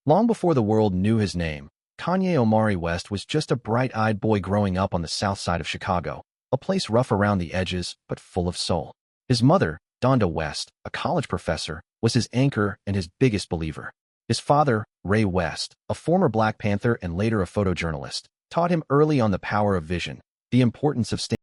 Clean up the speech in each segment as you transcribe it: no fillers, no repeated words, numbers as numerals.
Long before the world knew his name, Kanye Omari West was just a bright-eyed boy growing up on the south side of Chicago, a place rough around the edges but full of soul. His mother, Donda West, a college professor, was his anchor and his biggest believer. His father, Ray West, a former Black Panther and later a photojournalist, taught him early on the power of vision, the importance of staying.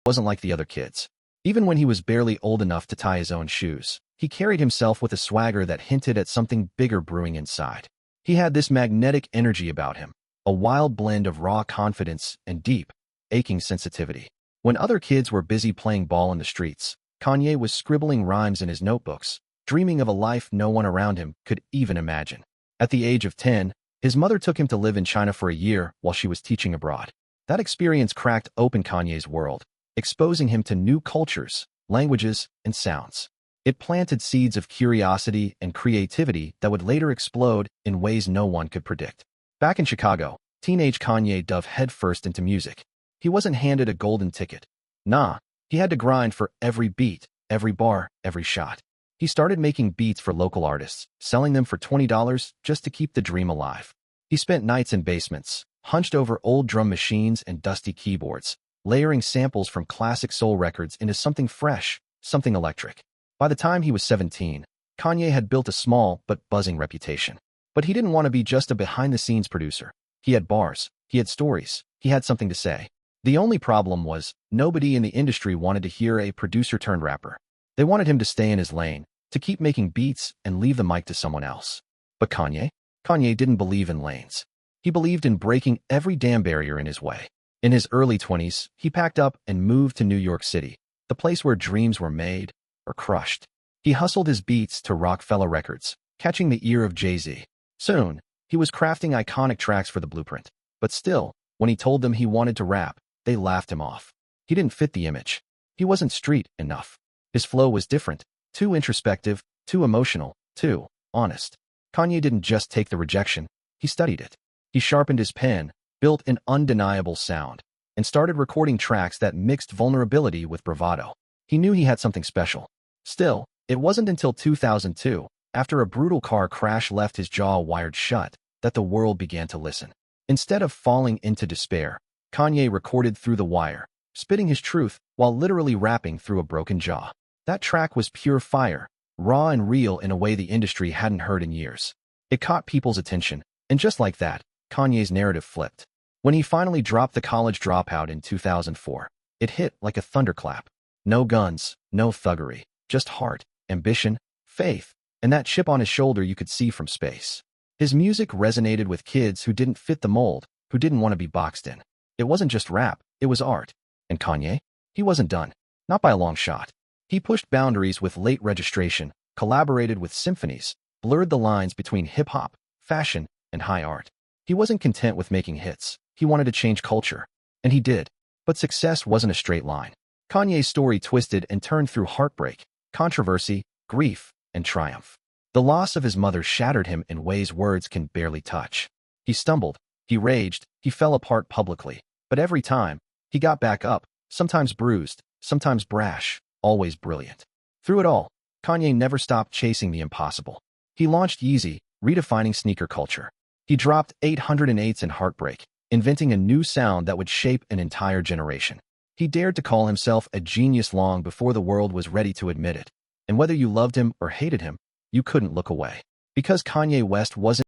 Wasn't like the other kids. Even when he was barely old enough to tie his own shoes, he carried himself with a swagger that hinted at something bigger brewing inside. He had this magnetic energy about him, a wild blend of raw confidence and deep, aching sensitivity. When other kids were busy playing ball in the streets, Kanye was scribbling rhymes in his notebooks, dreaming of a life no one around him could even imagine. At the age of 10, his mother took him to live in China for a year while she was teaching abroad. That experience cracked open Kanye's world, exposing him to new cultures, languages, and sounds. It planted seeds of curiosity and creativity that would later explode in ways no one could predict. Back in Chicago, teenage Kanye dove headfirst into music. He wasn't handed a golden ticket. Nah, he had to grind for every beat, every bar, every shot. He started making beats for local artists, selling them for $20 just to keep the dream alive. He spent nights in basements, hunched over old drum machines and dusty keyboards, layering samples from classic soul records into something fresh, something electric. By the time he was 17, Kanye had built a small but buzzing reputation. But he didn't want to be just a behind-the-scenes producer. He had bars, he had stories, he had something to say. The only problem was, nobody in the industry wanted to hear a producer-turned-rapper. They wanted him to stay in his lane, to keep making beats and leave the mic to someone else. But Kanye didn't believe in lanes. He believed in breaking every damn barrier in his way. In his early 20s, he packed up and moved to New York City, the place where dreams were made or crushed. He hustled his beats to Rockefeller Records, catching the ear of Jay-Z. Soon, he was crafting iconic tracks for the Blueprint. But still, when he told them he wanted to rap, they laughed him off. He didn't fit the image. He wasn't street enough. His flow was different, too introspective, too emotional, too honest. Kanye didn't just take the rejection, he studied it. He sharpened his pen, built an undeniable sound, and started recording tracks that mixed vulnerability with bravado. He knew he had something special. Still, it wasn't until 2002, after a brutal car crash left his jaw wired shut, that the world began to listen. Instead of falling into despair, Kanye recorded Through the Wire, spitting his truth while literally rapping through a broken jaw. That track was pure fire, raw and real in a way the industry hadn't heard in years. It caught people's attention, and just like that, Kanye's narrative flipped. When he finally dropped the College Dropout in 2004, it hit like a thunderclap. No guns, no thuggery, just heart, ambition, faith, and that chip on his shoulder you could see from space. His music resonated with kids who didn't fit the mold, who didn't want to be boxed in. It wasn't just rap, it was art. And Kanye? He wasn't done. Not by a long shot. He pushed boundaries with late registration, collaborated with symphonies, blurred the lines between hip-hop, fashion, and high art. He wasn't content with making hits. He wanted to change culture. And he did. But success wasn't a straight line. Kanye's story twisted and turned through heartbreak, controversy, grief, and triumph. The loss of his mother shattered him in ways words can barely touch. He stumbled, he raged, he fell apart publicly. But every time, he got back up, sometimes bruised, sometimes brash, always brilliant. Through it all, Kanye never stopped chasing the impossible. He launched Yeezy, redefining sneaker culture. He dropped 808s in Heartbreak, inventing a new sound that would shape an entire generation. He dared to call himself a genius long before the world was ready to admit it. And whether you loved him or hated him, you couldn't look away. Because Kanye West wasn't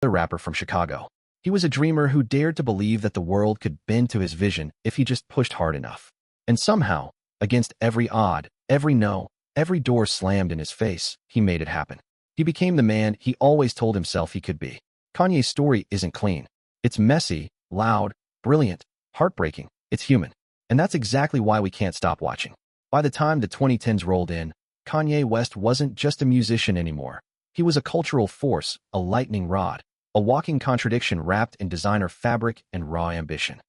a rapper from Chicago. He was a dreamer who dared to believe that the world could bend to his vision if he just pushed hard enough. And somehow, against every odd, every no, every door slammed in his face, he made it happen. He became the man he always told himself he could be. Kanye's story isn't clean. It's messy, loud, brilliant, heartbreaking. It's human. And that's exactly why we can't stop watching. By the time the 2010s rolled in, Kanye West wasn't just a musician anymore. He was a cultural force, a lightning rod, a walking contradiction wrapped in designer fabric and raw ambition.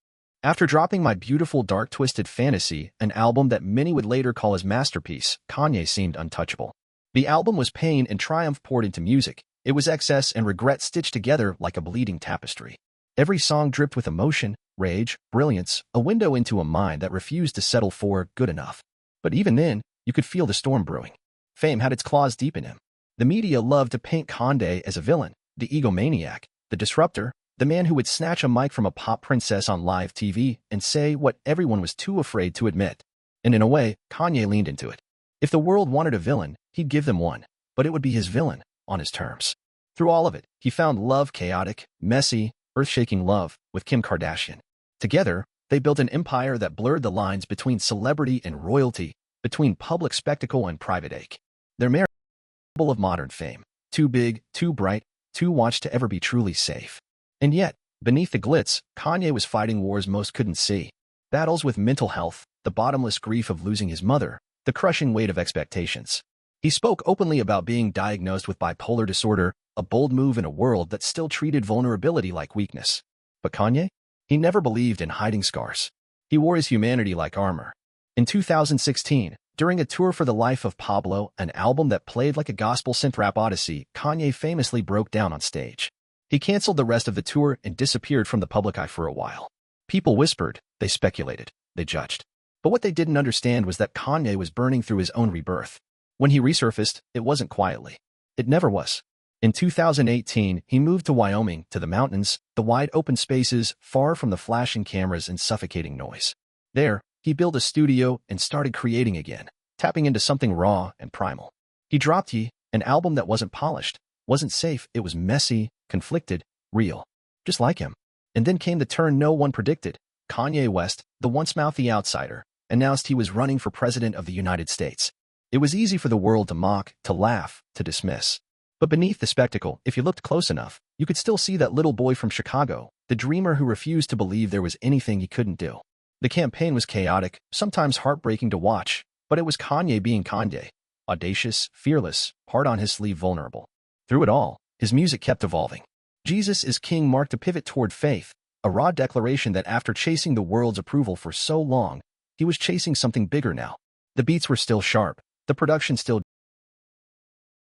After dropping My Beautiful Dark Twisted Fantasy, an album that many would later call his masterpiece, Kanye seemed untouchable. The album was pain and triumph poured into music. It was excess and regret stitched together like a bleeding tapestry. Every song dripped with emotion, rage, brilliance, a window into a mind that refused to settle for good enough. But even then, you could feel the storm brewing. Fame had its claws deep in him. The media loved to paint Kanye as a villain, the egomaniac, the disruptor, the man who would snatch a mic from a pop princess on live TV and say what everyone was too afraid to admit. And in a way, Kanye leaned into it. If the world wanted a villain, he'd give them one, but it would be his villain, on his terms. Through all of it, he found love chaotic, messy, earth-shaking love with Kim Kardashian. Together, they built an empire that blurred the lines between celebrity and royalty, between public spectacle and private ache. Their marriage is a symbol of modern fame. Too big, too bright, too watched to ever be truly safe. And yet, beneath the glitz, Kanye was fighting wars most couldn't see. Battles with mental health, the bottomless grief of losing his mother, the crushing weight of expectations. He spoke openly about being diagnosed with bipolar disorder, a bold move in a world that still treated vulnerability like weakness. But Kanye? He never believed in hiding scars. He wore his humanity like armor. In 2016, during a tour for the life of Pablo, an album that played like a gospel synth rap odyssey, Kanye famously broke down on stage. He canceled the rest of the tour and disappeared from the public eye for a while. People whispered, they speculated, they judged. But what they didn't understand was that Kanye was burning through his own rebirth. When he resurfaced, it wasn't quietly. It never was. In 2018, he moved to Wyoming, to the mountains, the wide open spaces, far from the flashing cameras and suffocating noise. There, he built a studio and started creating again, tapping into something raw and primal. He dropped an album that wasn't polished, wasn't safe, it was messy, conflicted, real. Just like him. And then came the turn no one predicted. Kanye West, the once mouthy outsider, announced he was running for president of the United States. It was easy for the world to mock, to laugh, to dismiss. But beneath the spectacle, if you looked close enough, you could still see that little boy from Chicago, the dreamer who refused to believe there was anything he couldn't do. The campaign was chaotic, sometimes heartbreaking to watch, but it was Kanye being Kanye. Audacious, fearless, hard on his sleeve, vulnerable. Through it all, his music kept evolving. Jesus is King marked a pivot toward faith, a raw declaration that after chasing the world's approval for so long, he was chasing something bigger now. The beats were still sharp, the production still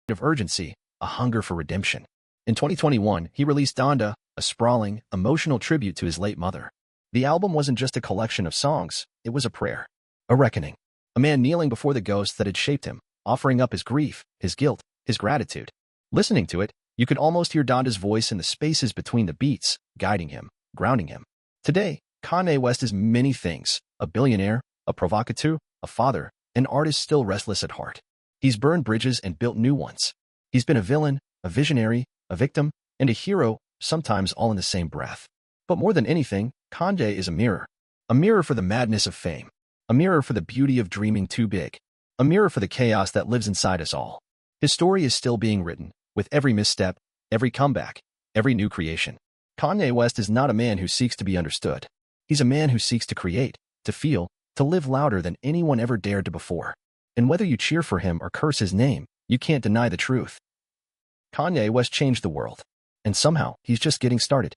of urgency, a hunger for redemption. In 2021, he released Donda, a sprawling, emotional tribute to his late mother. The album wasn't just a collection of songs, it was a prayer, a reckoning. A man kneeling before the ghosts that had shaped him, offering up his grief, his guilt, his gratitude. Listening to it, you could almost hear Donda's voice in the spaces between the beats, guiding him, grounding him. Today, Kanye West is many things, a billionaire, a provocateur, a father, an artist still restless at heart. He's burned bridges and built new ones. He's been a villain, a visionary, a victim, and a hero, sometimes all in the same breath. But more than anything, Kanye is a mirror for the madness of fame, a mirror for the beauty of dreaming too big, a mirror for the chaos that lives inside us all. His story is still being written, with every misstep, every comeback, every new creation. Kanye West is not a man who seeks to be understood. He's a man who seeks to create, to feel, to live louder than anyone ever dared to before. And whether you cheer for him or curse his name, you can't deny the truth. Kanye West changed the world. And somehow, he's just getting started.